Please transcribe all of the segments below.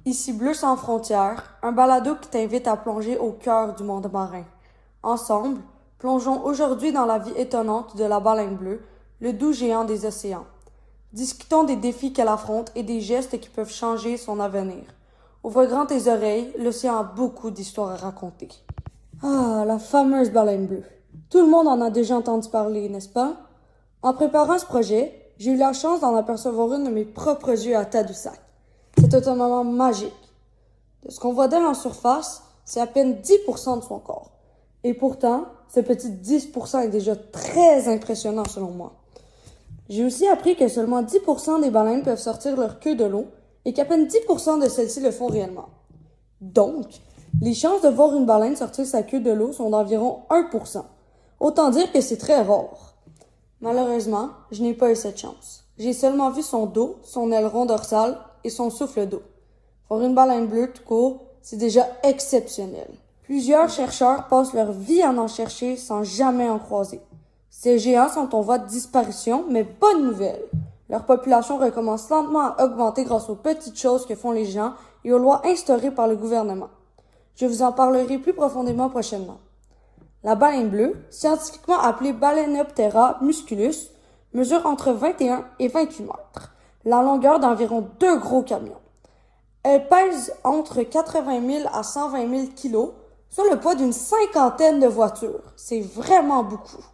Ici Bleu sans frontières, un balado qui t'invite à plonger au cœur du monde marin. Ensemble, plongeons aujourd'hui dans la vie étonnante de la baleine bleue, le doux géant des océans. Discutons des défis qu'elle affronte et des gestes qui peuvent changer son avenir. Ouvre grand tes oreilles, l'océan a beaucoup d'histoires à raconter. Ah, la fameuse baleine bleue. Tout le monde en a déjà entendu parler, n'est-ce pas? En préparant ce projet, j'ai eu la chance d'en apercevoir une de mes propres yeux à Tadoussac. C'était un moment magique. De ce qu'on voit d'elle en surface, c'est à peine 10% de son corps. Et pourtant, ce petit 10% est déjà très impressionnant selon moi. J'ai aussi appris que seulement 10% des baleines peuvent sortir leur queue de l'eau et qu'à peine 10% de celles-ci le font réellement. Donc, les chances de voir une baleine sortir sa queue de l'eau sont d'environ 1%. Autant dire que c'est très rare. Malheureusement, je n'ai pas eu cette chance. J'ai seulement vu son dos, son aileron dorsal et son souffle d'eau. Voir une baleine bleue tout court, c'est déjà exceptionnel. Plusieurs chercheurs passent leur vie à en chercher sans jamais en croiser. Ces géants sont en voie de disparition, mais bonne nouvelle. Leur population recommence lentement à augmenter grâce aux petites choses que font les gens et aux lois instaurées par le gouvernement. Je vous en parlerai plus profondément prochainement. La baleine bleue, scientifiquement appelée Balaenoptera musculus, mesure entre 21 et 28 mètres, la longueur d'environ 2 gros camions. Elle pèse entre 80 000 à 120 000 kilos, soit le poids d'une cinquantaine de voitures. C'est vraiment beaucoup.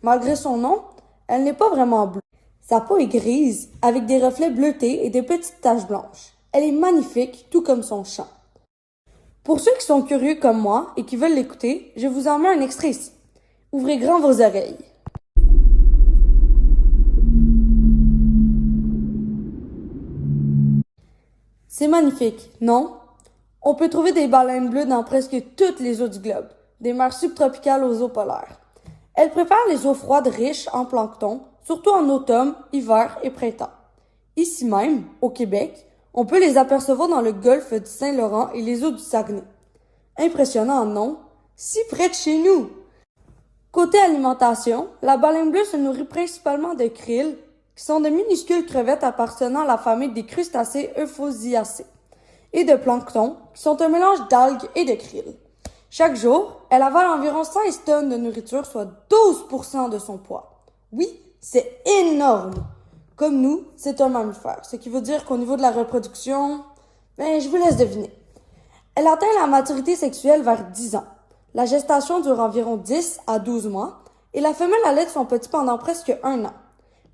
Malgré son nom, elle n'est pas vraiment bleue. Sa peau est grise, avec des reflets bleutés et des petites taches blanches. Elle est magnifique, tout comme son chant. Pour ceux qui sont curieux comme moi et qui veulent l'écouter, je vous en mets un extrait ici. Ouvrez grand vos oreilles. C'est magnifique, non? On peut trouver des baleines bleues dans presque toutes les eaux du globe, des mers subtropicales aux eaux polaires. Elles préfèrent les eaux froides riches en plancton, surtout en automne, hiver et printemps. Ici même, au Québec, on peut les apercevoir dans le golfe du Saint-Laurent et les eaux du Saguenay. Impressionnant, non? Si près de chez nous! Côté alimentation, la baleine bleue se nourrit principalement de krill, qui sont de minuscules crevettes appartenant à la famille des crustacés euphausiacés, et de plancton, qui sont un mélange d'algues et de krill. Chaque jour, elle avale environ 16 tonnes de nourriture, soit 12% de son poids. Oui, c'est énorme! Comme nous, c'est un mammifère, ce qui veut dire qu'au niveau de la reproduction, je vous laisse deviner. Elle atteint la maturité sexuelle vers 10 ans. La gestation dure environ 10 à 12 mois et la femelle allaite son petit pendant presque 1 an.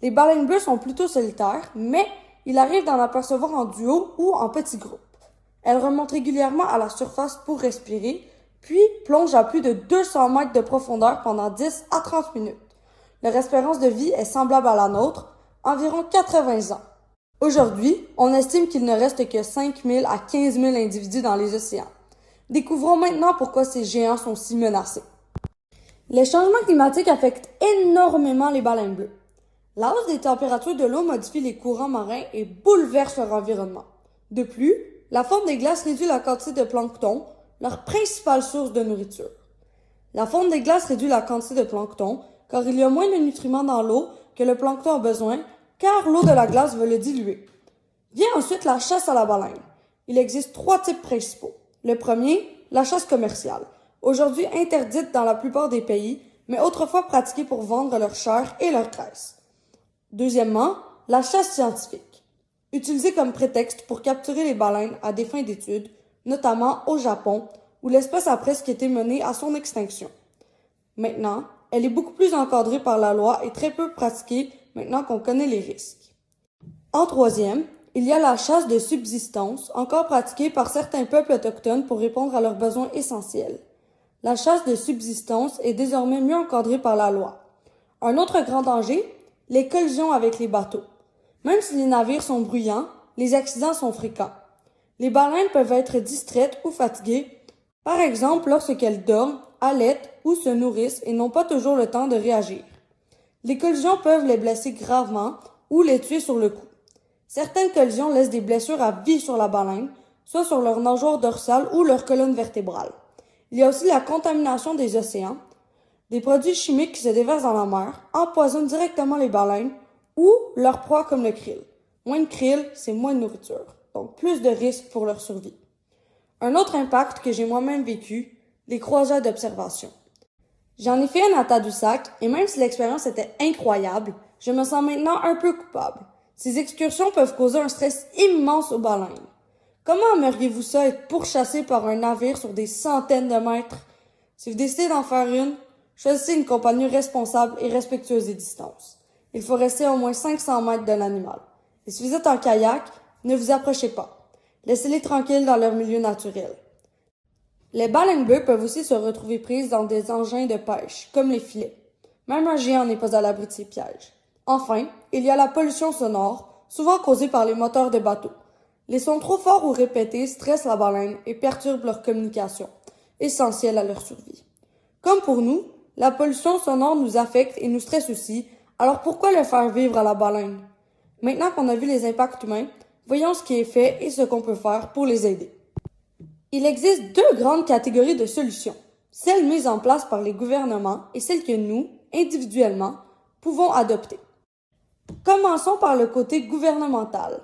Les baleines bleues sont plutôt solitaires, mais il arrive d'en apercevoir en duo ou en petits groupes. Elles remontent régulièrement à la surface pour respirer, puis plongent à plus de 200 mètres de profondeur pendant 10 à 30 minutes. Leur espérance de vie est semblable à la nôtre, environ 80 ans. Aujourd'hui, on estime qu'il ne reste que 5 000 à 15 000 individus dans les océans. Découvrons maintenant pourquoi ces géants sont si menacés. Les changements climatiques affectent énormément les baleines bleues. La hausse des températures de l'eau modifie les courants marins et bouleverse leur environnement. De plus, la fonte des glaces réduit la quantité de plancton, leur principale source de nourriture. La fonte des glaces réduit la quantité de plancton car il y a moins de nutriments dans l'eau que le plancton a besoin, car l'eau de la glace veut le diluer. Vient ensuite la chasse à la baleine. Il existe 3 types principaux. Le premier, la chasse commerciale, aujourd'hui interdite dans la plupart des pays, mais autrefois pratiquée pour vendre leur chair et leur graisse. Deuxièmement, la chasse scientifique, utilisée comme prétexte pour capturer les baleines à des fins d'études, notamment au Japon, où l'espèce a presque été menée à son extinction. Maintenant, elle est beaucoup plus encadrée par la loi et très peu pratiquée maintenant qu'on connaît les risques. En troisième, il y a la chasse de subsistance, encore pratiquée par certains peuples autochtones pour répondre à leurs besoins essentiels. La chasse de subsistance est désormais mieux encadrée par la loi. Un autre grand danger, les collisions avec les bateaux. Même si les navires sont bruyants, les accidents sont fréquents. Les baleines peuvent être distraites ou fatiguées, par exemple lorsqu'elles dorment, allaitent ou se nourrissent et n'ont pas toujours le temps de réagir. Les collisions peuvent les blesser gravement ou les tuer sur le coup. Certaines collisions laissent des blessures à vie sur la baleine, soit sur leur nageoire dorsale ou leur colonne vertébrale. Il y a aussi la contamination des océans. Des produits chimiques qui se déversent dans la mer empoisonnent directement les baleines ou leurs proies comme le krill. Moins de krill, c'est moins de nourriture. donc plus de risques pour leur survie. Un autre impact que j'ai moi-même vécu, les croisières d'observation. J'en ai fait une à Tadoussac et même si l'expérience était incroyable, je me sens maintenant un peu coupable. Ces excursions peuvent causer un stress immense aux baleines. Comment aimeriez-vous ça être pourchassé par un navire sur des centaines de mètres? Si vous décidez d'en faire une, choisissez une compagnie responsable et respectueuse des distances. Il faut rester à au moins 500 mètres de l'animal. Et si vous êtes en kayak, ne vous approchez pas. Laissez-les tranquilles dans leur milieu naturel. Les baleines bleues peuvent aussi se retrouver prises dans des engins de pêche, comme les filets. Même un géant n'est pas à l'abri de ces pièges. Enfin, il y a la pollution sonore, souvent causée par les moteurs de bateaux. Les sons trop forts ou répétés stressent la baleine et perturbent leur communication, essentielle à leur survie. Comme pour nous, la pollution sonore nous affecte et nous stresse aussi, alors pourquoi le faire vivre à la baleine? Maintenant qu'on a vu les impacts humains, voyons ce qui est fait et ce qu'on peut faire pour les aider. Il existe deux grandes catégories de solutions, celles mises en place par les gouvernements et celles que nous, individuellement, pouvons adopter. Commençons par le côté gouvernemental.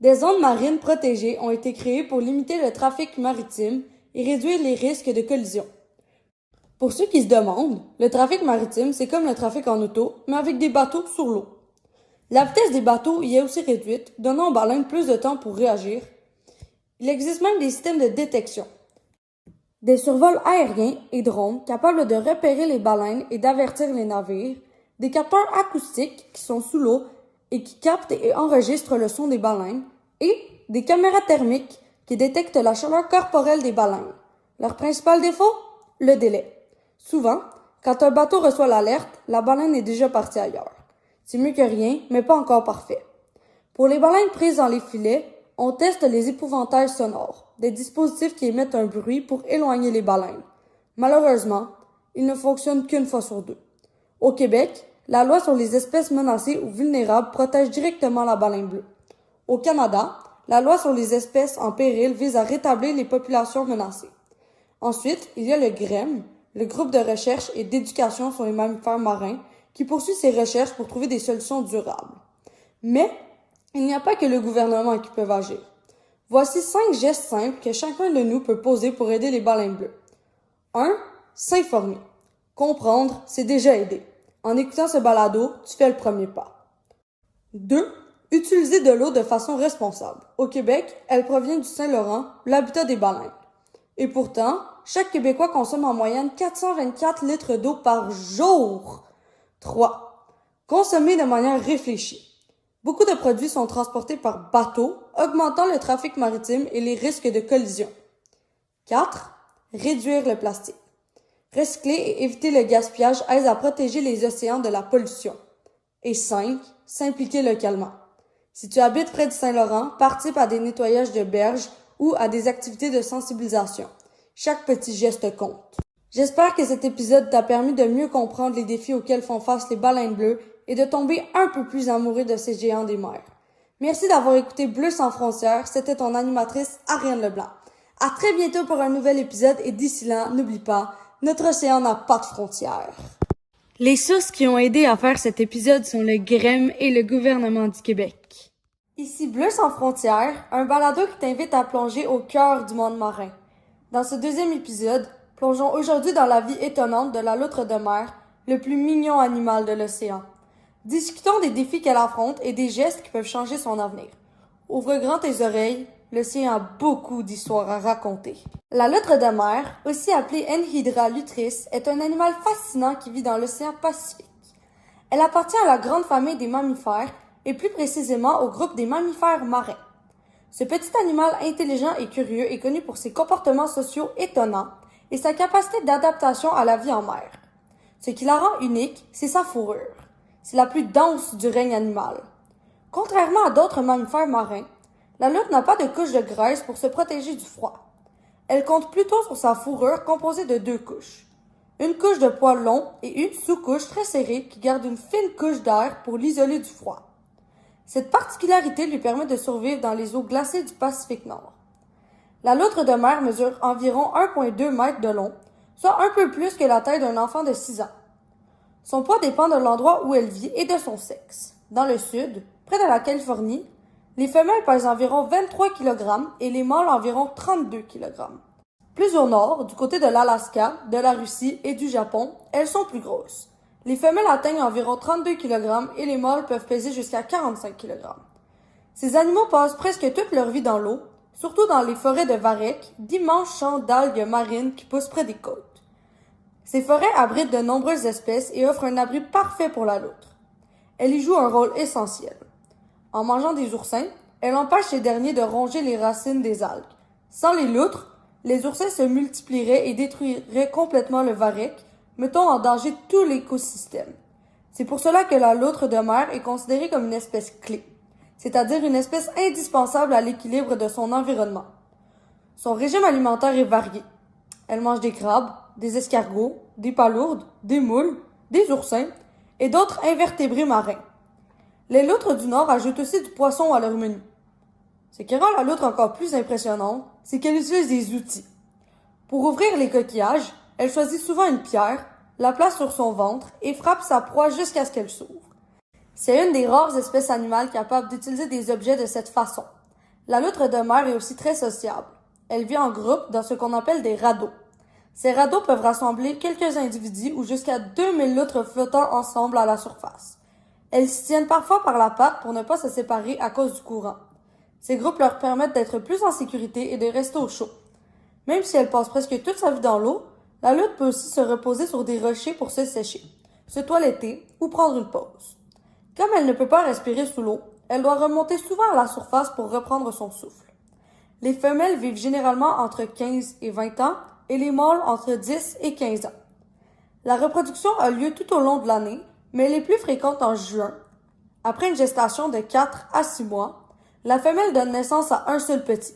Des zones marines protégées ont été créées pour limiter le trafic maritime et réduire les risques de collision. Pour ceux qui se demandent, le trafic maritime, c'est comme le trafic en auto, mais avec des bateaux sur l'eau. La vitesse des bateaux y est aussi réduite, donnant aux baleines plus de temps pour réagir. Il existe même des systèmes de détection. Des survols aériens et drones capables de repérer les baleines et d'avertir les navires, des capteurs acoustiques qui sont sous l'eau et qui captent et enregistrent le son des baleines, et des caméras thermiques qui détectent la chaleur corporelle des baleines. Leur principal défaut? Le délai. Souvent, quand un bateau reçoit l'alerte, la baleine est déjà partie ailleurs. C'est mieux que rien, mais pas encore parfait. Pour les baleines prises dans les filets, on teste les épouvantails sonores, des dispositifs qui émettent un bruit pour éloigner les baleines. Malheureusement, ils ne fonctionnent qu'une fois sur deux. Au Québec, la loi sur les espèces menacées ou vulnérables protège directement la baleine bleue. Au Canada, la loi sur les espèces en péril vise à rétablir les populations menacées. Ensuite, il y a le GREM, le groupe de recherche et d'éducation sur les mammifères marins, qui poursuit ses recherches pour trouver des solutions durables. Mais, il n'y a pas que le gouvernement qui peut agir. Voici 5 gestes simples que chacun de nous peut poser pour aider les baleines bleues. 1. S'informer. Comprendre, c'est déjà aider. En écoutant ce balado, tu fais le premier pas. 2. Utiliser de l'eau de façon responsable. Au Québec, elle provient du Saint-Laurent, l'habitat des baleines. Et pourtant, chaque Québécois consomme en moyenne 424 litres d'eau par jour. 3. Consommer de manière réfléchie. Beaucoup de produits sont transportés par bateau, augmentant le trafic maritime et les risques de collision. 4. Réduire le plastique. Recycler et éviter le gaspillage aide à protéger les océans de la pollution. Et 5. S'impliquer localement. Si tu habites près du Saint-Laurent, participe à des nettoyages de berges ou à des activités de sensibilisation. Chaque petit geste compte. J'espère que cet épisode t'a permis de mieux comprendre les défis auxquels font face les baleines bleues et de tomber un peu plus amoureux de ces géants des mers. Merci d'avoir écouté Bleu sans frontières, c'était ton animatrice Ariane Leblanc. À très bientôt pour un nouvel épisode et d'ici là, n'oublie pas, notre océan n'a pas de frontières. Les sources qui ont aidé à faire cet épisode sont le GREM et le gouvernement du Québec. Ici Bleu sans frontières, un balado qui t'invite à plonger au cœur du monde marin. Dans ce deuxième épisode, plongeons aujourd'hui dans la vie étonnante de la loutre de mer, le plus mignon animal de l'océan. Discutons des défis qu'elle affronte et des gestes qui peuvent changer son avenir. Ouvre grand tes oreilles, l'océan a beaucoup d'histoires à raconter. La loutre de mer, aussi appelée Enhydra lutris, est un animal fascinant qui vit dans l'océan Pacifique. Elle appartient à la grande famille des mammifères et plus précisément au groupe des mammifères marins. Ce petit animal intelligent et curieux est connu pour ses comportements sociaux étonnants et sa capacité d'adaptation à la vie en mer. Ce qui la rend unique, c'est sa fourrure. C'est la plus dense du règne animal. Contrairement à d'autres mammifères marins, la loutre n'a pas de couche de graisse pour se protéger du froid. Elle compte plutôt sur sa fourrure composée de 2 couches. Une couche de poils longs et une sous-couche très serrée qui garde une fine couche d'air pour l'isoler du froid. Cette particularité lui permet de survivre dans les eaux glacées du Pacifique Nord. La loutre de mer mesure environ 1,2 mètres de long, soit un peu plus que la taille d'un enfant de 6 ans. Son poids dépend de l'endroit où elle vit et de son sexe. Dans le sud, près de la Californie, Les femelles pèsent environ 23 kg et les mâles environ 32 kg. Plus au nord, du côté de l'Alaska, de la Russie et du Japon, elles sont plus grosses. Les femelles atteignent environ 32 kg et les mâles peuvent peser jusqu'à 45 kg. Ces animaux passent presque toute leur vie dans l'eau, surtout dans les forêts de varech, d'immenses champs d'algues marines qui poussent près des côtes. Ces forêts abritent de nombreuses espèces et offrent un abri parfait pour la loutre. Elle y joue un rôle essentiel. En mangeant des oursins, elle empêche ces derniers de ronger les racines des algues. Sans les loutres, les oursins se multiplieraient et détruiraient complètement le varech, mettant en danger tout l'écosystème. C'est pour cela que la loutre de mer est considérée comme une espèce clé, c'est-à-dire une espèce indispensable à l'équilibre de son environnement. Son régime alimentaire est varié. Elle mange des crabes, des escargots, des palourdes, des moules, des oursins et d'autres invertébrés marins. Les loutres du Nord ajoutent aussi du poisson à leur menu. Ce qui rend la loutre encore plus impressionnante, c'est qu'elle utilise des outils. Pour ouvrir les coquillages, elle choisit souvent une pierre, la place sur son ventre et frappe sa proie jusqu'à ce qu'elle s'ouvre. C'est une des rares espèces animales capables d'utiliser des objets de cette façon. La loutre de mer est aussi très sociable. Elle vit en groupe dans ce qu'on appelle des radeaux. Ces radeaux peuvent rassembler quelques individus ou jusqu'à 2000 loutres flottant ensemble à la surface. Elles s'y tiennent parfois par la patte pour ne pas se séparer à cause du courant. Ces groupes leur permettent d'être plus en sécurité et de rester au chaud. Même si elle passe presque toute sa vie dans l'eau, la loutre peut aussi se reposer sur des rochers pour se sécher, se toiletter ou prendre une pause. Comme elle ne peut pas respirer sous l'eau, elle doit remonter souvent à la surface pour reprendre son souffle. Les femelles vivent généralement entre 15 et 20 ans et les mâles entre 10 et 15 ans. La reproduction a lieu tout au long de l'année, mais elle est plus fréquente en juin. Après une gestation de 4 à 6 mois, la femelle donne naissance à un seul petit.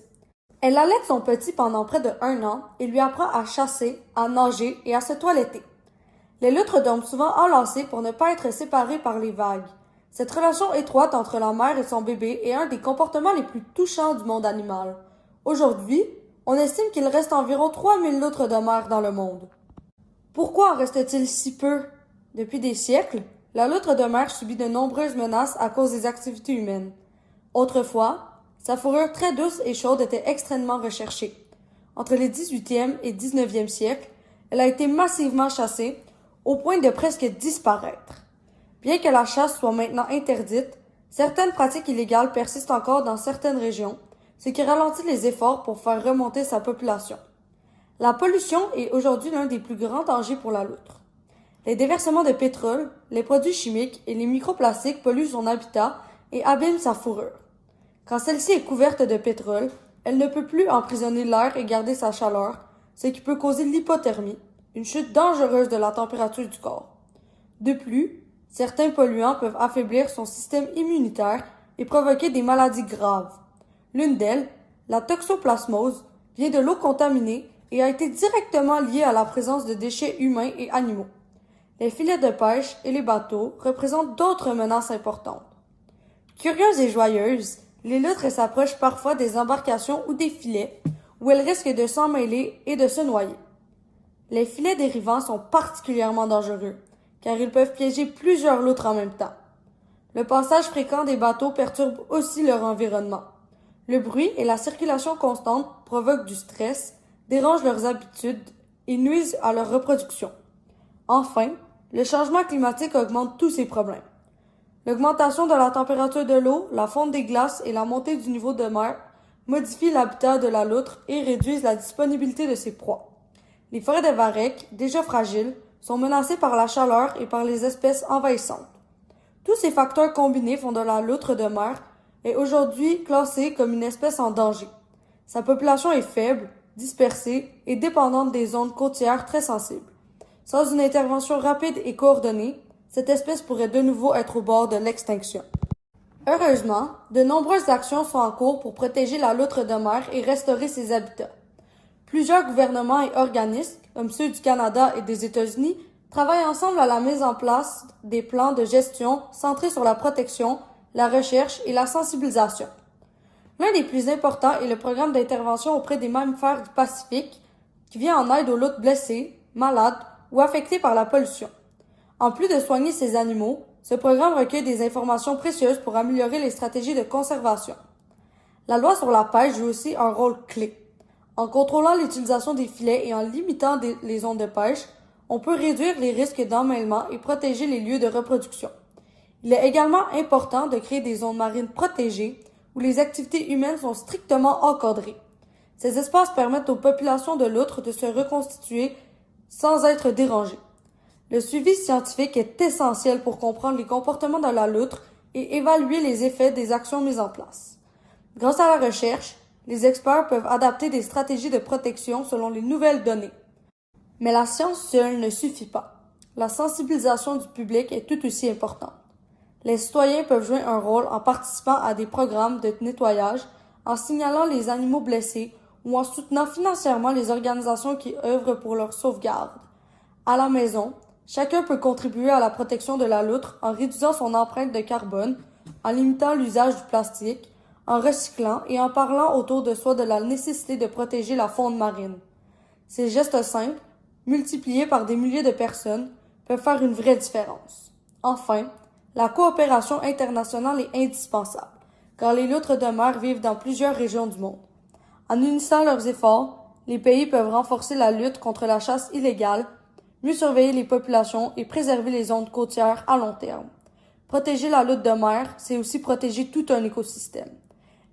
Elle allaite son petit pendant près de 1 an et lui apprend à chasser, à nager et à se toiletter. Les loutres dorment souvent enlacées pour ne pas être séparées par les vagues. Cette relation étroite entre la mère et son bébé est un des comportements les plus touchants du monde animal. Aujourd'hui, on estime qu'il reste environ 3000 loutres de mer dans le monde. Pourquoi en reste-t-il si peu? Depuis des siècles, la loutre de mer subit de nombreuses menaces à cause des activités humaines. Autrefois, sa fourrure très douce et chaude était extrêmement recherchée. Entre les 18e et 19e siècles, elle a été massivement chassée, au point de presque disparaître. Bien que la chasse soit maintenant interdite, certaines pratiques illégales persistent encore dans certaines régions, ce qui ralentit les efforts pour faire remonter sa population. La pollution est aujourd'hui l'un des plus grands dangers pour la loutre. Les déversements de pétrole, les produits chimiques et les microplastiques polluent son habitat et abîment sa fourrure. Quand celle-ci est couverte de pétrole, elle ne peut plus emprisonner l'air et garder sa chaleur, ce qui peut causer l'hypothermie, une chute dangereuse de la température du corps. De plus, certains polluants peuvent affaiblir son système immunitaire et provoquer des maladies graves. L'une d'elles, la toxoplasmose, vient de l'eau contaminée et a été directement liée à la présence de déchets humains et animaux. Les filets de pêche et les bateaux représentent d'autres menaces importantes. Curieuses et joyeuses, les loutres s'approchent parfois des embarcations ou des filets, où elles risquent de s'en mêler et de se noyer. Les filets dérivants sont particulièrement dangereux, car ils peuvent piéger plusieurs loutres en même temps. Le passage fréquent des bateaux perturbe aussi leur environnement. Le bruit et la circulation constante provoquent du stress, dérangent leurs habitudes et nuisent à leur reproduction. Enfin, le changement climatique augmente tous ces problèmes. L'augmentation de la température de l'eau, la fonte des glaces et la montée du niveau de mer modifient l'habitat de la loutre et réduisent la disponibilité de ses proies. Les forêts de varech, déjà fragiles, sont menacées par la chaleur et par les espèces envahissantes. Tous ces facteurs combinés font de la loutre de mer est aujourd'hui classée comme une espèce en danger. Sa population est faible, dispersée et dépendante des zones côtières très sensibles. Sans une intervention rapide et coordonnée, cette espèce pourrait de nouveau être au bord de l'extinction. Heureusement, de nombreuses actions sont en cours pour protéger la loutre de mer et restaurer ses habitats. Plusieurs gouvernements et organismes, comme ceux du Canada et des États-Unis, travaillent ensemble à la mise en place des plans de gestion centrés sur la protection, la recherche et la sensibilisation. L'un des plus importants est le programme d'intervention auprès des mammifères du Pacifique, qui vient en aide aux loutres blessées, malades ou affectées par la pollution. En plus de soigner ces animaux, ce programme recueille des informations précieuses pour améliorer les stratégies de conservation. La loi sur la pêche joue aussi un rôle clé. En contrôlant l'utilisation des filets et en limitant les zones de pêche, on peut réduire les risques d'emmêlement et protéger les lieux de reproduction. Il est également important de créer des zones marines protégées où les activités humaines sont strictement encadrées. Ces espaces permettent aux populations de loutres de se reconstituer sans être dérangées. Le suivi scientifique est essentiel pour comprendre les comportements de la loutre et évaluer les effets des actions mises en place. Grâce à la recherche, les experts peuvent adapter des stratégies de protection selon les nouvelles données. Mais la science seule ne suffit pas. La sensibilisation du public est tout aussi importante. Les citoyens peuvent jouer un rôle en participant à des programmes de nettoyage, en signalant les animaux blessés ou en soutenant financièrement les organisations qui œuvrent pour leur sauvegarde. À la maison, chacun peut contribuer à la protection de la loutre en réduisant son empreinte de carbone, en limitant l'usage du plastique, en recyclant et en parlant autour de soi de la nécessité de protéger la faune marine. Ces gestes simples, multipliés par des milliers de personnes, peuvent faire une vraie différence. Enfin, la coopération internationale est indispensable, car les loutres de mer vivent dans plusieurs régions du monde. En unissant leurs efforts, les pays peuvent renforcer la lutte contre la chasse illégale, mieux surveiller les populations et préserver les zones côtières à long terme. Protéger la loutre de mer, c'est aussi protéger tout un écosystème.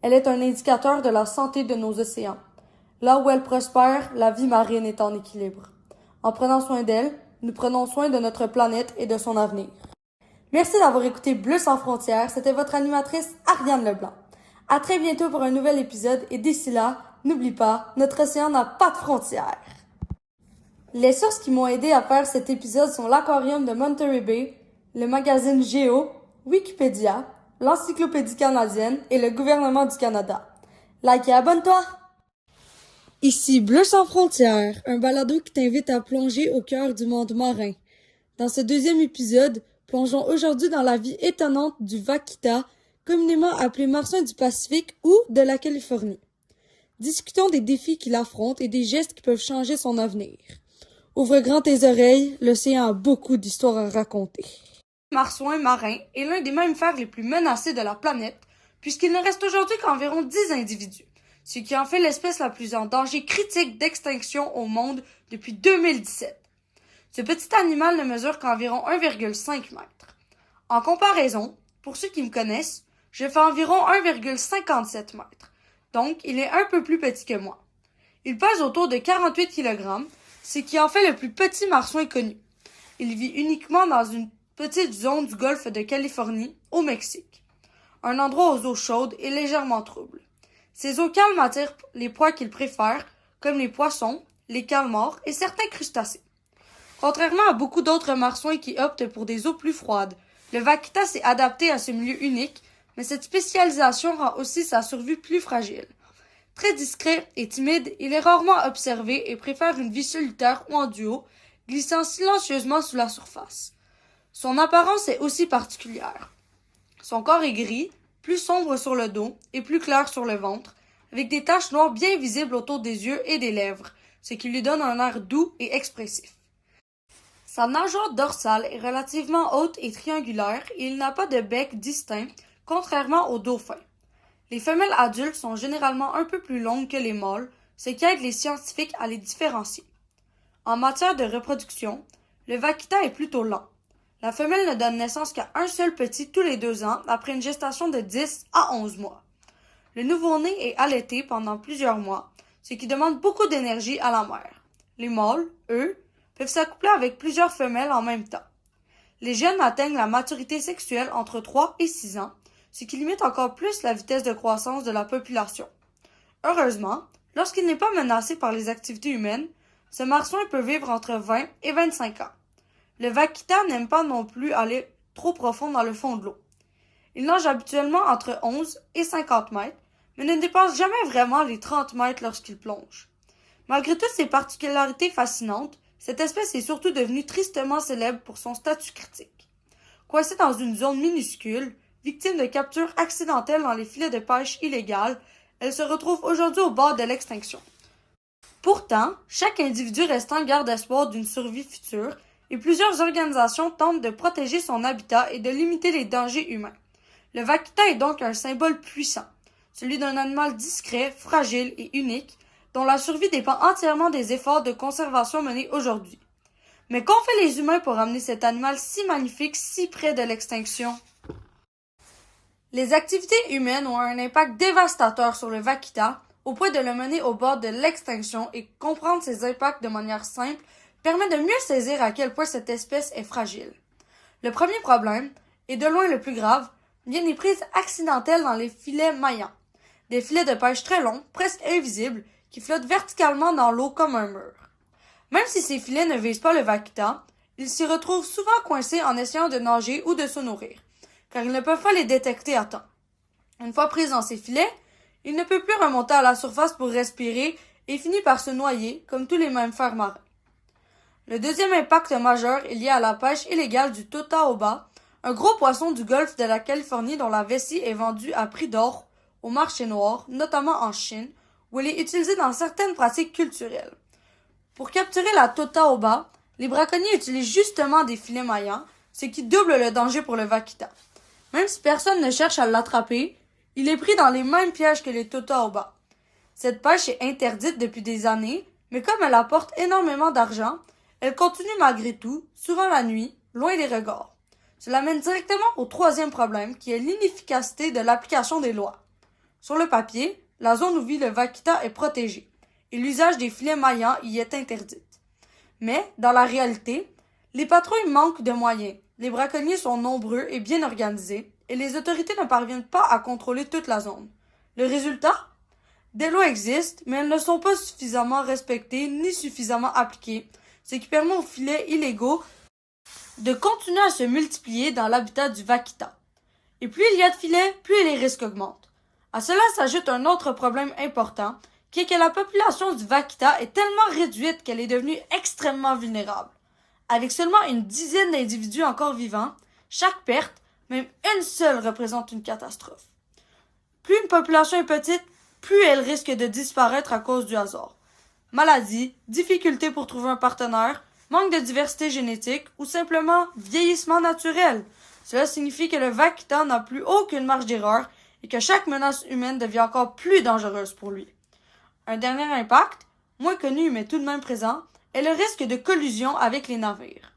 Elle est un indicateur de la santé de nos océans. Là où elle prospère, la vie marine est en équilibre. En prenant soin d'elle, nous prenons soin de notre planète et de son avenir. Merci d'avoir écouté Bleu sans frontières. C'était votre animatrice Ariane Leblanc. À très bientôt pour un nouvel épisode et d'ici là, n'oublie pas, notre océan n'a pas de frontières. Les sources qui m'ont aidé à faire cet épisode sont l'Aquarium de Monterey Bay, le magazine Géo, Wikipédia, l'Encyclopédie canadienne et le gouvernement du Canada. Like et abonne-toi! Ici Bleu sans frontières, un balado qui t'invite à plonger au cœur du monde marin. Dans ce deuxième épisode, plongeons aujourd'hui dans la vie étonnante du vaquita, communément appelé marsouin du Pacifique ou de la Californie. Discutons des défis qu'il affronte et des gestes qui peuvent changer son avenir. Ouvre grand tes oreilles, l'océan a beaucoup d'histoires à raconter. Le marsouin marin est l'un des mammifères les plus menacés de la planète, puisqu'il ne reste aujourd'hui qu'environ 10 individus, ce qui en fait l'espèce la plus en danger critique d'extinction au monde depuis 2017. Ce petit animal ne mesure qu'environ 1,5 m. En comparaison, pour ceux qui me connaissent, je fais environ 1,57 m, donc il est un peu plus petit que moi. Il pèse autour de 48 kg, ce qui en fait le plus petit marsouin connu. Il vit uniquement dans une petite zone du golfe de Californie, au Mexique, un endroit aux eaux chaudes et légèrement troubles. Ces eaux calmes attirent les proies qu'il préfère, comme les poissons, les calmars et certains crustacés. Contrairement à beaucoup d'autres marsouins qui optent pour des eaux plus froides, le vaquita s'est adapté à ce milieu unique, mais cette spécialisation rend aussi sa survie plus fragile. Très discret et timide, il est rarement observé et préfère une vie solitaire ou en duo, glissant silencieusement sous la surface. Son apparence est aussi particulière. Son corps est gris, plus sombre sur le dos et plus clair sur le ventre, avec des taches noires bien visibles autour des yeux et des lèvres, ce qui lui donne un air doux et expressif. Sa nageoire dorsale est relativement haute et triangulaire et il n'a pas de bec distinct, contrairement aux dauphins. Les femelles adultes sont généralement un peu plus longues que les mâles, ce qui aide les scientifiques à les différencier. En matière de reproduction, le vaquita est plutôt lent. La femelle ne donne naissance qu'à un seul petit tous les 2 ans après une gestation de 10 à 11 mois. Le nouveau-né est allaité pendant plusieurs mois, ce qui demande beaucoup d'énergie à la mère. Les mâles, eux, peuvent s'accoupler avec plusieurs femelles en même temps. Les jeunes atteignent la maturité sexuelle entre 3 et 6 ans, ce qui limite encore plus la vitesse de croissance de la population. Heureusement, lorsqu'il n'est pas menacé par les activités humaines, ce marsouin peut vivre entre 20 et 25 ans. Le vaquita n'aime pas non plus aller trop profond dans le fond de l'eau. Il nage habituellement entre 11 et 50 mètres, mais ne dépasse jamais vraiment les 30 mètres lorsqu'il plonge. Malgré toutes ces particularités fascinantes, cette espèce est surtout devenue tristement célèbre pour son statut critique. Coincée dans une zone minuscule, victime de captures accidentelles dans les filets de pêche illégales, elle se retrouve aujourd'hui au bord de l'extinction. Pourtant, chaque individu restant garde espoir d'une survie future et plusieurs organisations tentent de protéger son habitat et de limiter les dangers humains. Le vaquita est donc un symbole puissant. celui d'un animal discret, fragile et unique, dont la survie dépend entièrement des efforts de conservation menés aujourd'hui. Mais qu'ont fait les humains pour amener cet animal si magnifique si près de l'extinction? Les activités humaines ont un impact dévastateur sur le vaquita, au point de le mener au bord de l'extinction, et comprendre ces impacts de manière simple permet de mieux saisir à quel point cette espèce est fragile. Le premier problème, et de loin le plus grave, vient des prises accidentelles dans les filets maillants. Des filets de pêche très longs, presque invisibles, qui flottent verticalement dans l'eau comme un mur. Même si ces filets ne visent pas le vaquita, ils s'y retrouvent souvent coincés en essayant de nager ou de se nourrir, car ils ne peuvent pas les détecter à temps. Une fois pris dans ces filets, il ne peut plus remonter à la surface pour respirer et finit par se noyer, comme tous les mammifères marins. Le deuxième impact majeur est lié à la pêche illégale du totaoba, un gros poisson du golfe de la Californie dont la vessie est vendue à prix d'or au marché noir, notamment en Chine, où elle est utilisée dans certaines pratiques culturelles. Pour capturer la totaoba, les braconniers utilisent justement des filets maillants, ce qui double le danger pour le vaquita. Même si personne ne cherche à l'attraper, il est pris dans les mêmes pièges que les totaoba. Cette pêche est interdite depuis des années, mais comme elle apporte énormément d'argent, elle continue malgré tout, souvent la nuit, loin des regards. Cela mène directement au troisième problème, qui est l'inefficacité de l'application des lois. Sur le papier, la zone où vit le vaquita est protégée, et l'usage des filets maillants y est interdite. Mais, dans la réalité, les patrouilles manquent de moyens, les braconniers sont nombreux et bien organisés, et les autorités ne parviennent pas à contrôler toute la zone. Le résultat? Des lois existent, mais elles ne sont pas suffisamment respectées ni suffisamment appliquées, ce qui permet aux filets illégaux de continuer à se multiplier dans l'habitat du vaquita. Et plus il y a de filets, plus les risques augmentent. À cela s'ajoute un autre problème important, qui est que la population du vaquita est tellement réduite qu'elle est devenue extrêmement vulnérable. Avec seulement une dizaine d'individus encore vivants, chaque perte, même une seule, représente une catastrophe. Plus une population est petite, plus elle risque de disparaître à cause du hasard. Maladies, difficultés pour trouver un partenaire, manque de diversité génétique ou simplement vieillissement naturel. Cela signifie que le vaquita n'a plus aucune marge d'erreur et que chaque menace humaine devient encore plus dangereuse pour lui. Un dernier impact, moins connu mais tout de même présent, est le risque de collusion avec les navires.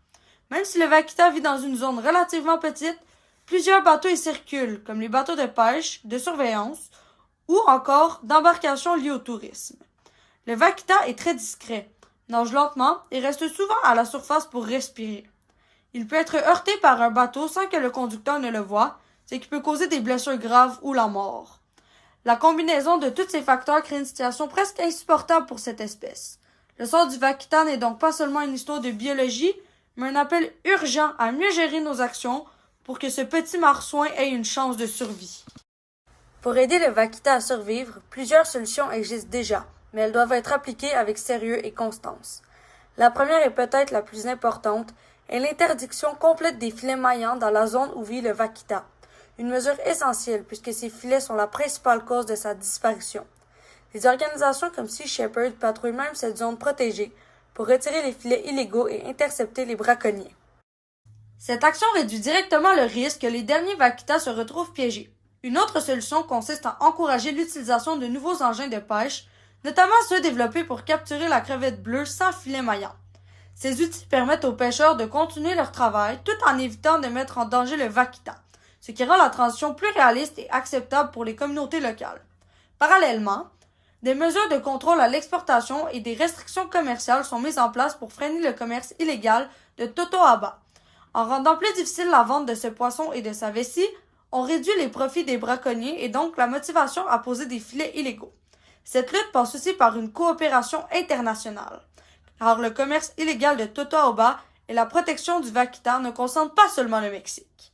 Même si le vaquita vit dans une zone relativement petite, plusieurs bateaux y circulent, comme les bateaux de pêche, de surveillance ou encore d'embarcations liées au tourisme. Le vaquita est très discret, nage lentement et reste souvent à la surface pour respirer. Il peut être heurté par un bateau sans que le conducteur ne le voie, ce qui peut causer des blessures graves ou la mort. La combinaison de tous ces facteurs crée une situation presque insupportable pour cette espèce. Le sort du vaquita n'est donc pas seulement une histoire de biologie, mais un appel urgent à mieux gérer nos actions pour que ce petit marsouin ait une chance de survie. Pour aider le vaquita à survivre, plusieurs solutions existent déjà, mais elles doivent être appliquées avec sérieux et constance. La première et peut-être la plus importante est l'interdiction complète des filets maillants dans la zone où vit le vaquita. Une mesure essentielle puisque ces filets sont la principale cause de sa disparition. Des organisations comme Sea Shepherd patrouillent même cette zone protégée pour retirer les filets illégaux et intercepter les braconniers. Cette action réduit directement le risque que les derniers vaquitas se retrouvent piégés. Une autre solution consiste à encourager l'utilisation de nouveaux engins de pêche, notamment ceux développés pour capturer la crevette bleue sans filet maillant. Ces outils permettent aux pêcheurs de continuer leur travail tout en évitant de mettre en danger le vaquita, ce qui rend la transition plus réaliste et acceptable pour les communautés locales. Parallèlement, des mesures de contrôle à l'exportation et des restrictions commerciales sont mises en place pour freiner le commerce illégal de totoaba. En rendant plus difficile la vente de ce poisson et de sa vessie, on réduit les profits des braconniers et donc la motivation à poser des filets illégaux. Cette lutte passe aussi par une coopération internationale, car le commerce illégal de totoaba et la protection du vaquita ne concernent pas seulement le Mexique.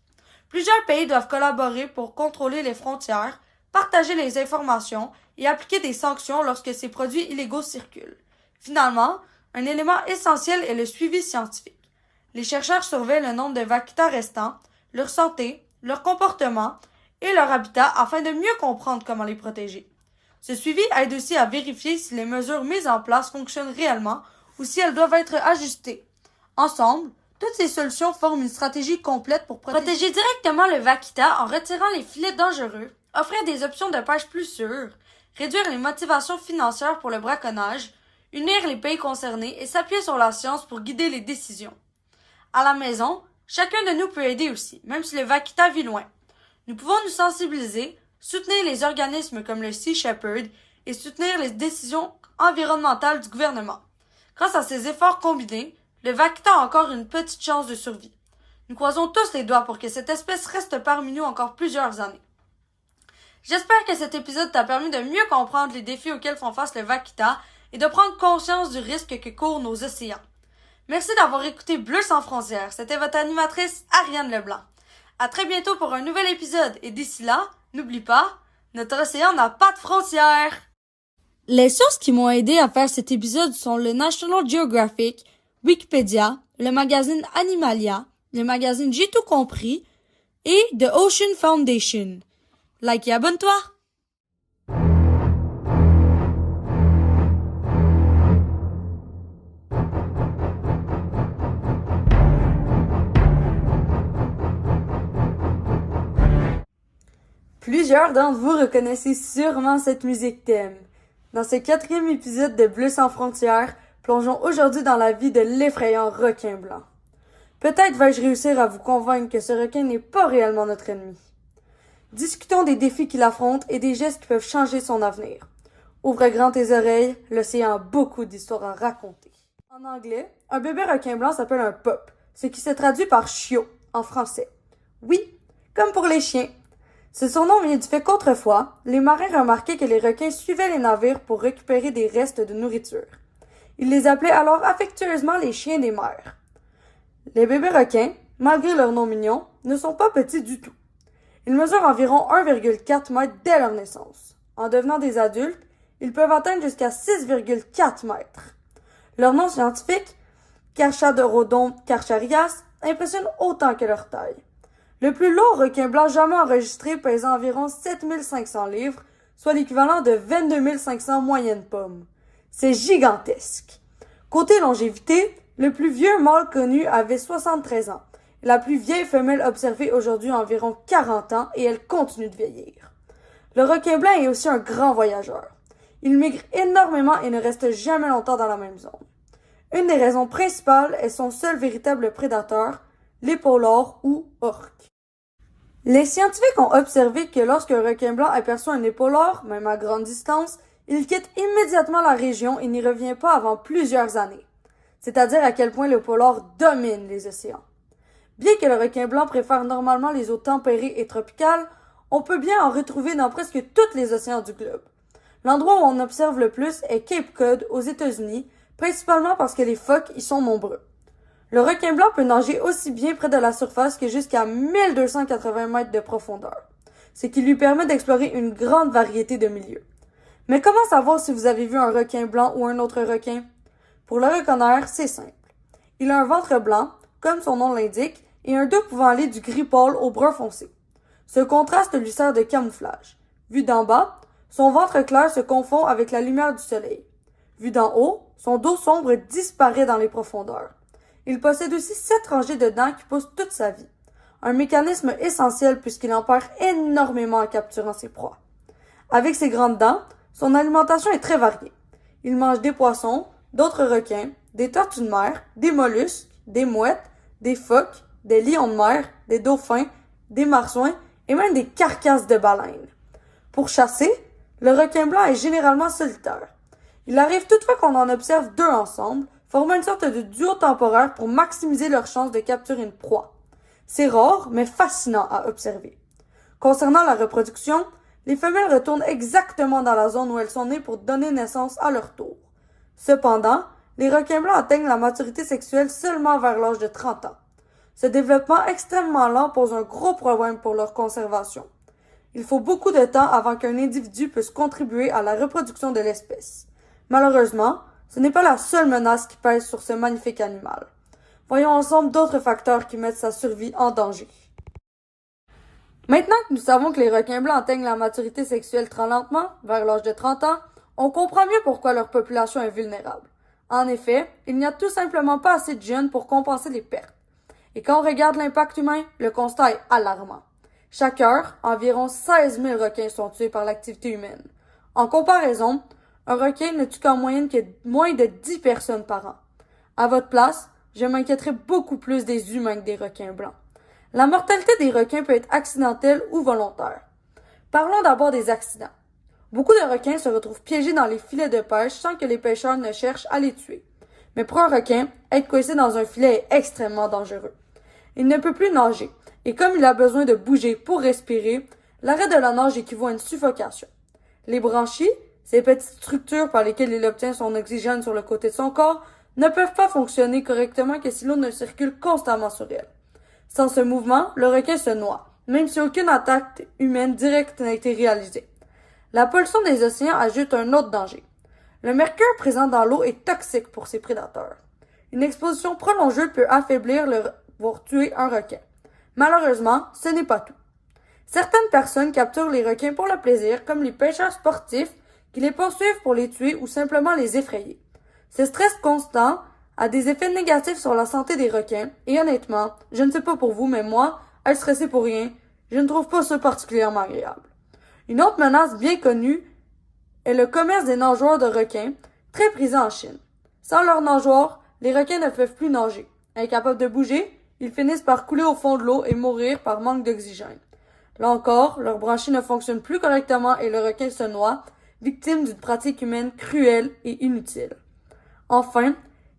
Plusieurs pays doivent collaborer pour contrôler les frontières, partager les informations et appliquer des sanctions lorsque ces produits illégaux circulent. Finalement, un élément essentiel est le suivi scientifique. Les chercheurs surveillent le nombre de vaquitas restants, leur santé, leur comportement et leur habitat afin de mieux comprendre comment les protéger. Ce suivi aide aussi à vérifier si les mesures mises en place fonctionnent réellement ou si elles doivent être ajustées. Ensemble, toutes ces solutions forment une stratégie complète pour protéger directement le vaquita en retirant les filets dangereux, offrir des options de pêche plus sûres, réduire les motivations financières pour le braconnage, unir les pays concernés et s'appuyer sur la science pour guider les décisions. À la maison, chacun de nous peut aider aussi, même si le vaquita vit loin. Nous pouvons nous sensibiliser, soutenir les organismes comme le Sea Shepherd et soutenir les décisions environnementales du gouvernement. Grâce à ces efforts combinés, le vaquita a encore une petite chance de survie. Nous croisons tous les doigts pour que cette espèce reste parmi nous encore plusieurs années. J'espère que cet épisode t'a permis de mieux comprendre les défis auxquels font face le vaquita et de prendre conscience du risque que courent nos océans. Merci d'avoir écouté Bleu sans frontières. C'était votre animatrice Ariane Leblanc. À très bientôt pour un nouvel épisode et d'ici là, n'oublie pas, notre océan n'a pas de frontières. Les sources qui m'ont aidé à faire cet épisode sont le National Geographic, Wikipédia, le magazine Animalia, le magazine J'ai tout compris et The Ocean Foundation. Like et abonne-toi! Plusieurs d'entre vous reconnaissez sûrement cette musique thème. Dans ce 4e épisode de Bleu sans frontières, plongeons aujourd'hui dans la vie de l'effrayant requin blanc. Peut-être vais-je réussir à vous convaincre que ce requin n'est pas réellement notre ennemi. Discutons des défis qu'il affronte et des gestes qui peuvent changer son avenir. Ouvre grand tes oreilles, l'océan a beaucoup d'histoires à raconter. En anglais, un bébé requin blanc s'appelle un pup, ce qui se traduit par chiot en français. Oui, comme pour les chiens. Ce surnom vient du fait qu'autrefois, les marins remarquaient que les requins suivaient les navires pour récupérer des restes de nourriture. Ils les appelaient alors affectueusement les chiens des mers. Les bébés requins, malgré leur nom mignon, ne sont pas petits du tout. Ils mesurent environ 1,4 mètres dès leur naissance. En devenant des adultes, ils peuvent atteindre jusqu'à 6,4 mètres. Leur nom scientifique, Carcharodon carcharias, impressionne autant que leur taille. Le plus lourd requin blanc jamais enregistré pesant environ 7500 livres, soit l'équivalent de 22 500 moyennes pommes. C'est gigantesque. Côté longévité, le plus vieux mâle connu avait 73 ans. La plus vieille femelle observée aujourd'hui a environ 40 ans et elle continue de vieillir. Le requin blanc est aussi un grand voyageur. Il migre énormément et ne reste jamais longtemps dans la même zone. Une des raisons principales est son seul véritable prédateur, l'épaulard ou orque. Les scientifiques ont observé que lorsqu'un requin blanc aperçoit un épaulard, même à grande distance, il quitte immédiatement la région et n'y revient pas avant plusieurs années. C'est-à-dire à quel point l'épaulard domine les océans. Bien que le requin blanc préfère normalement les eaux tempérées et tropicales, on peut bien en retrouver dans presque tous les océans du globe. L'endroit où on observe le plus est Cape Cod aux États-Unis, principalement parce que les phoques y sont nombreux. Le requin blanc peut nager aussi bien près de la surface que jusqu'à 1280 mètres de profondeur, ce qui lui permet d'explorer une grande variété de milieux. Mais comment savoir si vous avez vu un requin blanc ou un autre requin? Pour le reconnaître, c'est simple. Il a un ventre blanc, comme son nom l'indique, et un dos pouvant aller du gris pâle au brun foncé. Ce contraste lui sert de camouflage. Vu d'en bas, son ventre clair se confond avec la lumière du soleil. Vu d'en haut, son dos sombre disparaît dans les profondeurs. Il possède aussi 7 rangées de dents qui poussent toute sa vie. Un mécanisme essentiel puisqu'il en perd énormément en capturant ses proies. Avec ses grandes dents, son alimentation est très variée. Il mange des poissons, d'autres requins, des tortues de mer, des mollusques, des mouettes, des phoques, des lions de mer, des dauphins, des marsouins et même des carcasses de baleines. Pour chasser, le requin blanc est généralement solitaire. Il arrive toutefois qu'on en observe 2 ensemble, formant une sorte de duo temporaire pour maximiser leurs chances de capturer une proie. C'est rare, mais fascinant à observer. Concernant la reproduction, les femelles retournent exactement dans la zone où elles sont nées pour donner naissance à leur tour. Cependant, les requins blancs atteignent la maturité sexuelle seulement vers l'âge de 30 ans. Ce développement extrêmement lent pose un gros problème pour leur conservation. Il faut beaucoup de temps avant qu'un individu puisse contribuer à la reproduction de l'espèce. Malheureusement, ce n'est pas la seule menace qui pèse sur ce magnifique animal. Voyons ensemble d'autres facteurs qui mettent sa survie en danger. Maintenant que nous savons que les requins blancs atteignent la maturité sexuelle très lentement, vers l'âge de 30 ans, on comprend mieux pourquoi leur population est vulnérable. En effet, il n'y a tout simplement pas assez de jeunes pour compenser les pertes. Et quand on regarde l'impact humain, le constat est alarmant. Chaque heure, environ 16 000 requins sont tués par l'activité humaine. En comparaison, un requin ne tue qu'en moyenne que moins de 10 personnes par an. À votre place, je m'inquiéterais beaucoup plus des humains que des requins blancs. La mortalité des requins peut être accidentelle ou volontaire. Parlons d'abord des accidents. Beaucoup de requins se retrouvent piégés dans les filets de pêche sans que les pêcheurs ne cherchent à les tuer. Mais pour un requin, être coincé dans un filet est extrêmement dangereux. Il ne peut plus nager, et comme il a besoin de bouger pour respirer, l'arrêt de la nage équivaut à une suffocation. Les branchies, ces petites structures par lesquelles il obtient son oxygène sur le côté de son corps, ne peuvent pas fonctionner correctement que si l'eau ne circule constamment sur elles. Sans ce mouvement, le requin se noie, même si aucune attaque humaine directe n'a été réalisée. La pollution des océans ajoute un autre danger. Le mercure présent dans l'eau est toxique pour ses prédateurs. Une exposition prolongée peut affaiblir voire tuer un requin. Malheureusement, ce n'est pas tout. Certaines personnes capturent les requins pour le plaisir, comme les pêcheurs sportifs qui les poursuivent pour les tuer ou simplement les effrayer. Ce stress constant a des effets négatifs sur la santé des requins et honnêtement, je ne sais pas pour vous, mais moi, être stressé pour rien, je ne trouve pas ça particulièrement agréable. Une autre menace bien connue est le commerce des nageoires de requins, très présent en Chine. Sans leurs nageoires, les requins ne peuvent plus nager. Incapables de bouger, ils finissent par couler au fond de l'eau et mourir par manque d'oxygène. Là encore, leurs branchies ne fonctionnent plus correctement et le requin se noie, victime d'une pratique humaine cruelle et inutile. Enfin,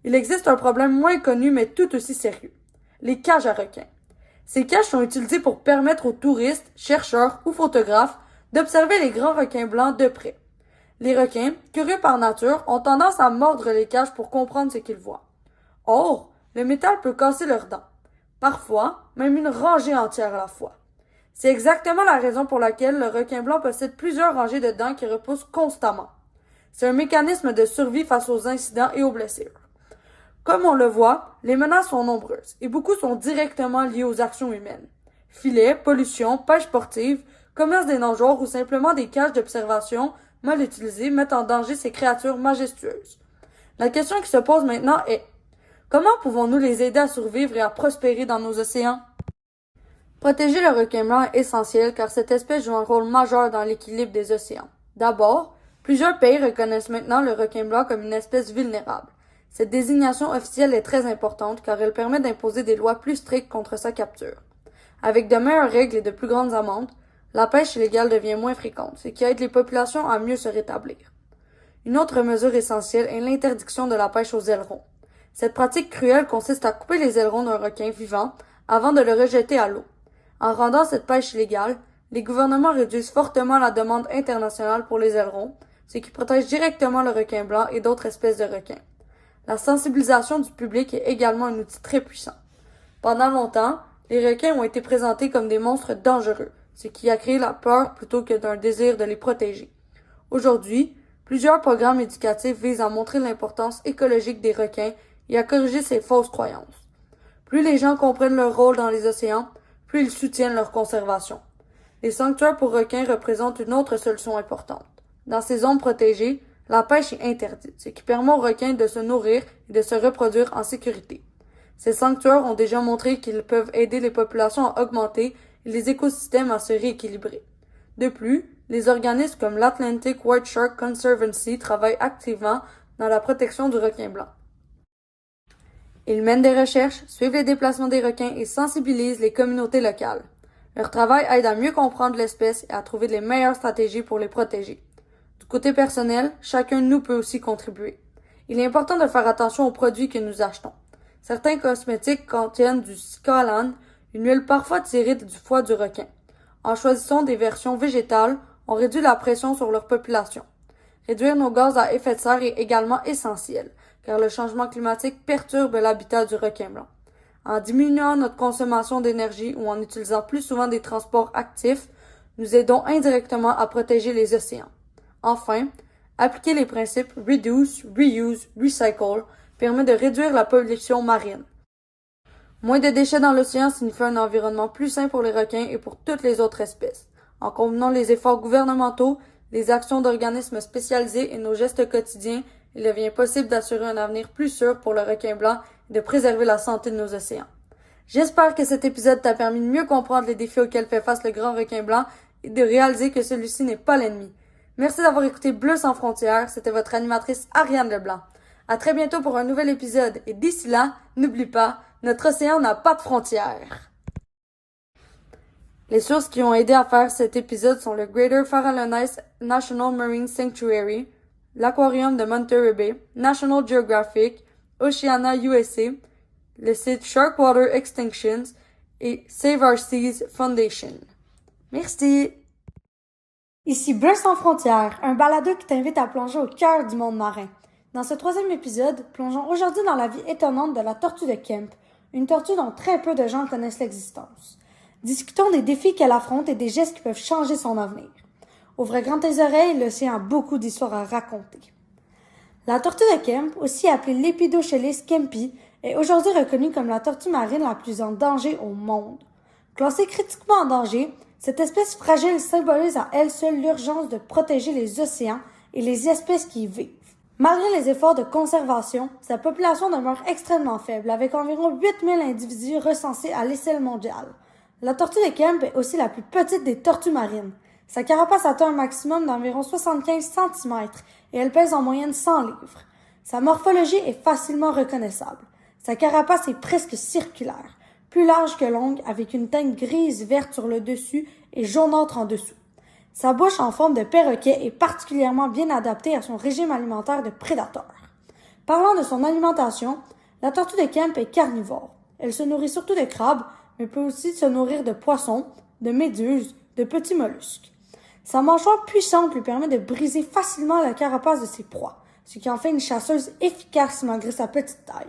il existe un problème moins connu mais tout aussi sérieux. Les cages à requins. Ces cages sont utilisées pour permettre aux touristes, chercheurs ou photographes d'observer les grands requins blancs de près. Les requins, curieux par nature, ont tendance à mordre les cages pour comprendre ce qu'ils voient. Or, le métal peut casser leurs dents. Parfois, même une rangée entière à la fois. C'est exactement la raison pour laquelle le requin blanc possède plusieurs rangées de dents qui repoussent constamment. C'est un mécanisme de survie face aux incidents et aux blessures. Comme on le voit, les menaces sont nombreuses et beaucoup sont directement liées aux actions humaines. Filets, pollution, pêche sportive, commerce des nageoires ou simplement des cages d'observation mal utilisées mettent en danger ces créatures majestueuses. La question qui se pose maintenant est: comment pouvons-nous les aider à survivre et à prospérer dans nos océans? Protéger le requin blanc est essentiel car cette espèce joue un rôle majeur dans l'équilibre des océans. D'abord, plusieurs pays reconnaissent maintenant le requin blanc comme une espèce vulnérable. Cette désignation officielle est très importante car elle permet d'imposer des lois plus strictes contre sa capture. Avec de meilleures règles et de plus grandes amendes, la pêche illégale devient moins fréquente, ce qui aide les populations à mieux se rétablir. Une autre mesure essentielle est l'interdiction de la pêche aux ailerons. Cette pratique cruelle consiste à couper les ailerons d'un requin vivant avant de le rejeter à l'eau. En rendant cette pêche illégale, les gouvernements réduisent fortement la demande internationale pour les ailerons, ce qui protège directement le requin blanc et d'autres espèces de requins. La sensibilisation du public est également un outil très puissant. Pendant longtemps, les requins ont été présentés comme des monstres dangereux, ce qui a créé la peur plutôt que d'un désir de les protéger. Aujourd'hui, plusieurs programmes éducatifs visent à montrer l'importance écologique des requins et à corriger ces fausses croyances. Plus les gens comprennent leur rôle dans les océans, plus ils soutiennent leur conservation. Les sanctuaires pour requins représentent une autre solution importante. Dans ces zones protégées, la pêche est interdite, ce qui permet aux requins de se nourrir et de se reproduire en sécurité. Ces sanctuaires ont déjà montré qu'ils peuvent aider les populations à augmenter et les écosystèmes à se rééquilibrer. De plus, les organismes comme l'Atlantic White Shark Conservancy travaillent activement dans la protection du requin blanc. Ils mènent des recherches, suivent les déplacements des requins et sensibilisent les communautés locales. Leur travail aide à mieux comprendre l'espèce et à trouver les meilleures stratégies pour les protéger. Du côté personnel, chacun de nous peut aussi contribuer. Il est important de faire attention aux produits que nous achetons. Certains cosmétiques contiennent du squalane, une huile parfois tirée du foie du requin. En choisissant des versions végétales, on réduit la pression sur leur population. Réduire nos gaz à effet de serre est également essentiel, car le changement climatique perturbe l'habitat du requin blanc. En diminuant notre consommation d'énergie ou en utilisant plus souvent des transports actifs, nous aidons indirectement à protéger les océans. Enfin, appliquer les principes Reduce, Reuse, Recycle permet de réduire la pollution marine. Moins de déchets dans l'océan signifie un environnement plus sain pour les requins et pour toutes les autres espèces. En combinant les efforts gouvernementaux, les actions d'organismes spécialisés et nos gestes quotidiens, il devient possible d'assurer un avenir plus sûr pour le requin blanc et de préserver la santé de nos océans. J'espère que cet épisode t'a permis de mieux comprendre les défis auxquels fait face le grand requin blanc et de réaliser que celui-ci n'est pas l'ennemi. Merci d'avoir écouté Bleu sans frontières, c'était votre animatrice Ariane Leblanc. À très bientôt pour un nouvel épisode et d'ici là, n'oublie pas, notre océan n'a pas de frontières. Les sources qui ont aidé à faire cet épisode sont le Greater Farallones National Marine Sanctuary, l'Aquarium de Monterey Bay, National Geographic, Oceana USA, le site Sharkwater Extinctions et Save Our Seas Foundation. Merci! Ici Bleu sans frontières, un balado qui t'invite à plonger au cœur du monde marin. Dans ce 3e épisode, plongeons aujourd'hui dans la vie étonnante de la tortue de Kemp, une tortue dont très peu de gens connaissent l'existence. Discutons des défis qu'elle affronte et des gestes qui peuvent changer son avenir. Ouvrez grand tes oreilles, l'océan a beaucoup d'histoires à raconter. La tortue de Kemp, aussi appelée Lepidoscelis kempi, est aujourd'hui reconnue comme la tortue marine la plus en danger au monde. Classée critiquement en danger, cette espèce fragile symbolise à elle seule l'urgence de protéger les océans et les espèces qui y vivent. Malgré les efforts de conservation, sa population demeure extrêmement faible, avec environ 8000 individus recensés à l'échelle mondiale. La tortue de Kemp est aussi la plus petite des tortues marines. Sa carapace atteint un maximum d'environ 75 cm et elle pèse en moyenne 100 livres. Sa morphologie est facilement reconnaissable. Sa carapace est presque circulaire, plus large que longue, avec une teinte grise verte sur le dessus et jaunâtre en dessous. Sa bouche en forme de perroquet est particulièrement bien adaptée à son régime alimentaire de prédateur. Parlant de son alimentation, la tortue de Kemp est carnivore. Elle se nourrit surtout de crabes, mais peut aussi se nourrir de poissons, de méduses, de petits mollusques. Sa mâchoire puissante lui permet de briser facilement la carapace de ses proies, ce qui en fait une chasseuse efficace malgré sa petite taille.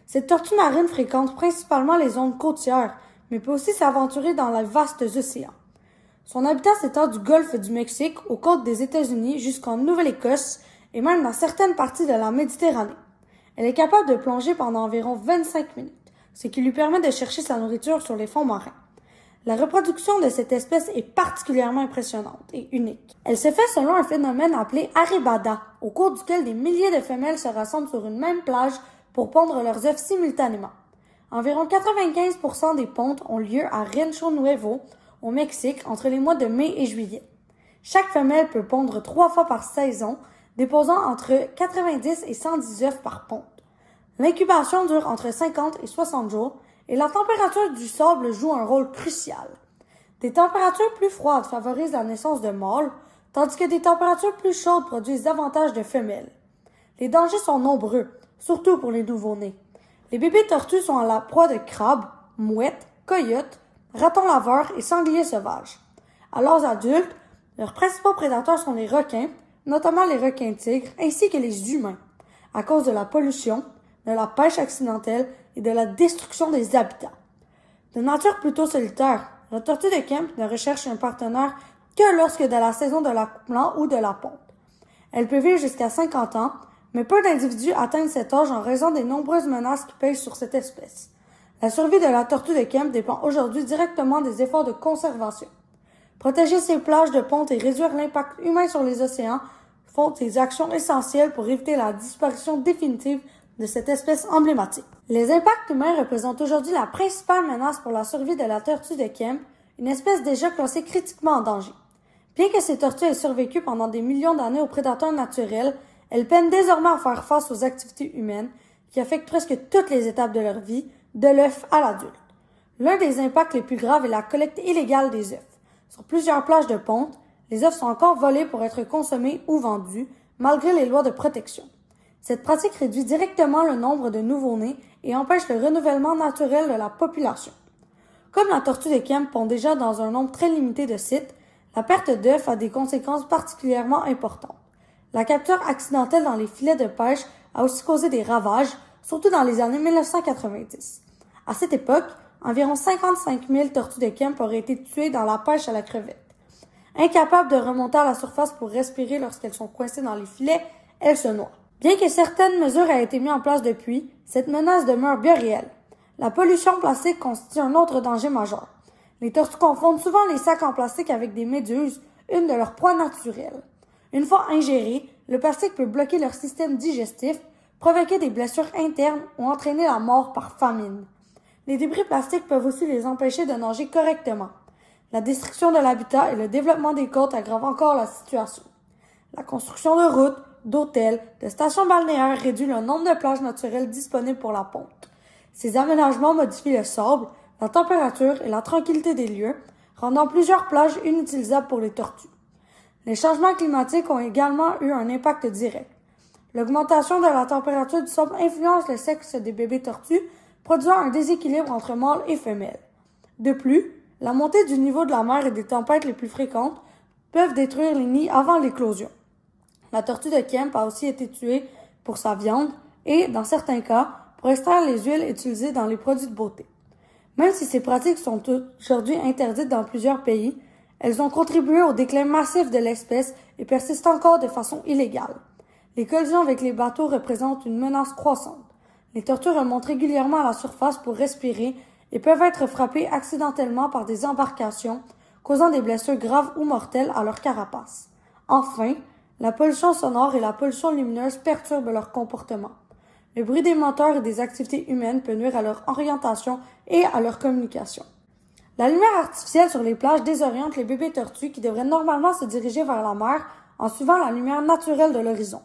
Cette tortue marine fréquente principalement les zones côtières, mais peut aussi s'aventurer dans les vastes océans. Son habitat s'étend du golfe du Mexique aux côtes des États-Unis jusqu'en Nouvelle-Écosse et même dans certaines parties de la Méditerranée. Elle est capable de plonger pendant environ 25 minutes, ce qui lui permet de chercher sa nourriture sur les fonds marins. La reproduction de cette espèce est particulièrement impressionnante et unique. Elle se fait selon un phénomène appelé arébada, au cours duquel des milliers de femelles se rassemblent sur une même plage pour pondre leurs œufs simultanément. Environ 95% des pontes ont lieu à Rancho Nuevo, au Mexique, entre les mois de mai et juillet. Chaque femelle peut pondre 3 fois par saison, déposant entre 90 et 110 œufs par ponte. L'incubation dure entre 50 et 60 jours et la température du sable joue un rôle crucial. Des températures plus froides favorisent la naissance de mâles, tandis que des températures plus chaudes produisent davantage de femelles. Les dangers sont nombreux, surtout pour les nouveau-nés. Les bébés tortues sont à la proie de crabes, mouettes, coyotes, ratons laveurs et sangliers sauvages. À l'âge adulte, leurs principaux prédateurs sont les requins, notamment les requins-tigres, ainsi que les humains, à cause de la pollution, de la pêche accidentelle et de la destruction des habitats. De nature plutôt solitaire, la tortue de Kemp ne recherche un partenaire que lorsque de la saison de l'accouplement ou de la ponte. Elle peut vivre jusqu'à 50 ans, mais peu d'individus atteignent cet âge en raison des nombreuses menaces qui pèsent sur cette espèce. La survie de la tortue de Kemp dépend aujourd'hui directement des efforts de conservation. Protéger ses plages de ponte et réduire l'impact humain sur les océans font des actions essentielles pour éviter la disparition définitive de cette espèce emblématique. Les impacts humains représentent aujourd'hui la principale menace pour la survie de la tortue de Kemp, une espèce déjà classée critiquement en danger. Bien que ces tortues aient survécu pendant des millions d'années aux prédateurs naturels, elles peinent désormais à faire face aux activités humaines qui affectent presque toutes les étapes de leur vie, de l'œuf à l'adulte. L'un des impacts les plus graves est la collecte illégale des œufs. Sur plusieurs plages de ponte, les œufs sont encore volés pour être consommés ou vendus, malgré les lois de protection. Cette pratique réduit directement le nombre de nouveau-nés et empêche le renouvellement naturel de la population. Comme la tortue de Kemp pond déjà dans un nombre très limité de sites, la perte d'œufs a des conséquences particulièrement importantes. La capture accidentelle dans les filets de pêche a aussi causé des ravages, surtout dans les années 1990. À cette époque, environ 55 000 tortues de Kemp auraient été tuées dans la pêche à la crevette. Incapables de remonter à la surface pour respirer lorsqu'elles sont coincées dans les filets, elles se noient. Bien que certaines mesures aient été mises en place depuis, cette menace demeure bien réelle. La pollution plastique constitue un autre danger majeur. Les tortues confondent souvent les sacs en plastique avec des méduses, une de leurs proies naturelles. Une fois ingéré, le plastique peut bloquer leur système digestif, provoquer des blessures internes ou entraîner la mort par famine. les débris plastiques peuvent aussi les empêcher de nager correctement. La destruction de l'habitat et le développement des côtes aggravent encore la situation. La construction de routes, d'hôtels, de stations balnéaires réduit le nombre de plages naturelles disponibles pour la ponte. Ces aménagements modifient le sable, la température et la tranquillité des lieux, rendant plusieurs plages inutilisables pour les tortues. Les changements climatiques ont également eu un impact direct. L'augmentation de la température du sable influence le sexe des bébés tortues, produisant un déséquilibre entre mâles et femelles. De plus, la montée du niveau de la mer et des tempêtes les plus fréquentes peuvent détruire les nids avant l'éclosion. La tortue de Kemp a aussi été tuée pour sa viande et, dans certains cas, pour extraire les huiles utilisées dans les produits de beauté. Même si ces pratiques sont aujourd'hui interdites dans plusieurs pays, elles ont contribué au déclin massif de l'espèce et persistent encore de façon illégale. Les collisions avec les bateaux représentent une menace croissante. Les tortues remontent régulièrement à la surface pour respirer et peuvent être frappées accidentellement par des embarcations, causant des blessures graves ou mortelles à leur carapace. Enfin, la pollution sonore et la pollution lumineuse perturbent leur comportement. Le bruit des moteurs et des activités humaines peut nuire à leur orientation et à leur communication. La lumière artificielle sur les plages désoriente les bébés tortues qui devraient normalement se diriger vers la mer en suivant la lumière naturelle de l'horizon.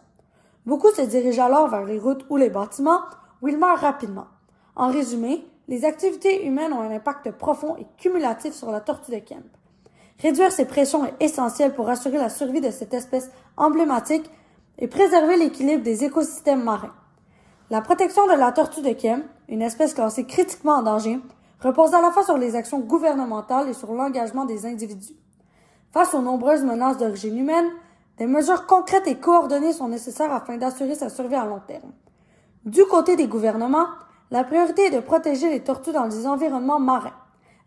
Beaucoup se dirigent alors vers les routes ou les bâtiments où ils meurent rapidement. En résumé, les activités humaines ont un impact profond et cumulatif sur la tortue de Kemp. Réduire ces pressions est essentiel pour assurer la survie de cette espèce emblématique et préserver l'équilibre des écosystèmes marins. La protection de la tortue de Kemp, une espèce classée critiquement en danger, repose à la fois sur les actions gouvernementales et sur l'engagement des individus. Face aux nombreuses menaces d'origine humaine, des mesures concrètes et coordonnées sont nécessaires afin d'assurer sa survie à long terme. Du côté des gouvernements, la priorité est de protéger les tortues dans des environnements marins.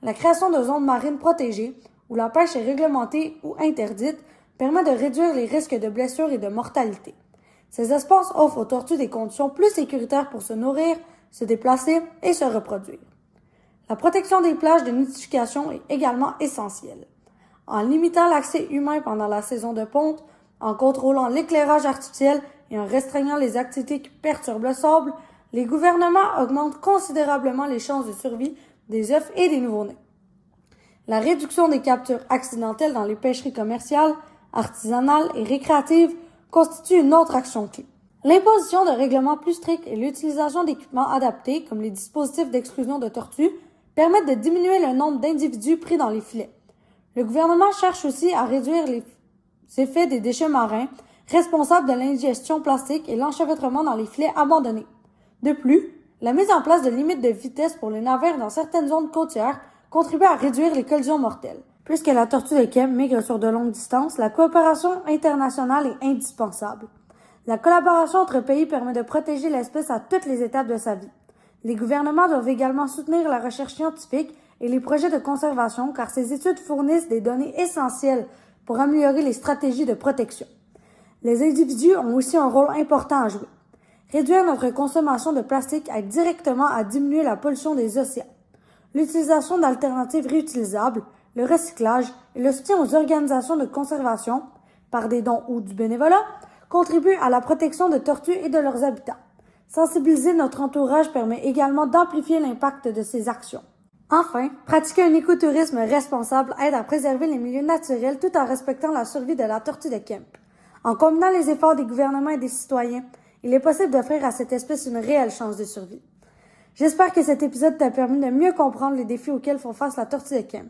La création de zones marines protégées, où la pêche est réglementée ou interdite, permet de réduire les risques de blessures et de mortalité. Ces espaces offrent aux tortues des conditions plus sécuritaires pour se nourrir, se déplacer et se reproduire. La protection des plages de nidification est également essentielle. En limitant l'accès humain pendant la saison de ponte, en contrôlant l'éclairage artificiel et en restreignant les activités qui perturbent le sable, les gouvernements augmentent considérablement les chances de survie des œufs et des nouveau-nés. La réduction des captures accidentelles dans les pêcheries commerciales, artisanales et récréatives constitue une autre action clé. L'imposition de règlements plus stricts et l'utilisation d'équipements adaptés, comme les dispositifs d'exclusion de tortues, permettent de diminuer le nombre d'individus pris dans les filets. Le gouvernement cherche aussi à réduire les effets des déchets marins responsables de l'ingestion plastique et l'enchevêtrement dans les filets abandonnés. De plus, la mise en place de limites de vitesse pour les navires dans certaines zones côtières contribue à réduire les collisions mortelles. Puisque la tortue de Kemp migre sur de longues distances, la coopération internationale est indispensable. La collaboration entre pays permet de protéger l'espèce à toutes les étapes de sa vie. Les gouvernements doivent également soutenir la recherche scientifique et les projets de conservation car ces études fournissent des données essentielles pour améliorer les stratégies de protection. Les individus ont aussi un rôle important à jouer. Réduire notre consommation de plastique aide directement à diminuer la pollution des océans. L'utilisation d'alternatives réutilisables, le recyclage et le soutien aux organisations de conservation, par des dons ou du bénévolat, contribuent à la protection de tortues et de leurs habitats. Sensibiliser notre entourage permet également d'amplifier l'impact de ces actions. Enfin, pratiquer un écotourisme responsable aide à préserver les milieux naturels tout en respectant la survie de la tortue de Kemp. En combinant les efforts des gouvernements et des citoyens, il est possible d'offrir à cette espèce une réelle chance de survie. J'espère que cet épisode t'a permis de mieux comprendre les défis auxquels font face la tortue de Kemp.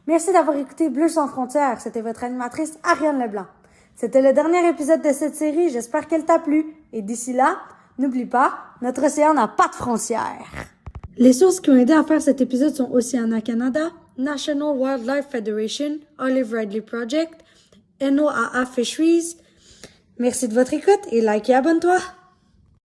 Merci d'avoir écouté Bleu sans frontières, c'était votre animatrice Ariane Leblanc. C'était le dernier épisode de cette série, j'espère qu'elle t'a plu. Et d'ici là, n'oublie pas, notre océan n'a pas de frontières. Les sources qui ont aidé à faire cet épisode sont Oceana Canada, National Wildlife Federation, Olive Ridley Project, NOAA Fisheries. Merci de votre écoute et like et abonne-toi!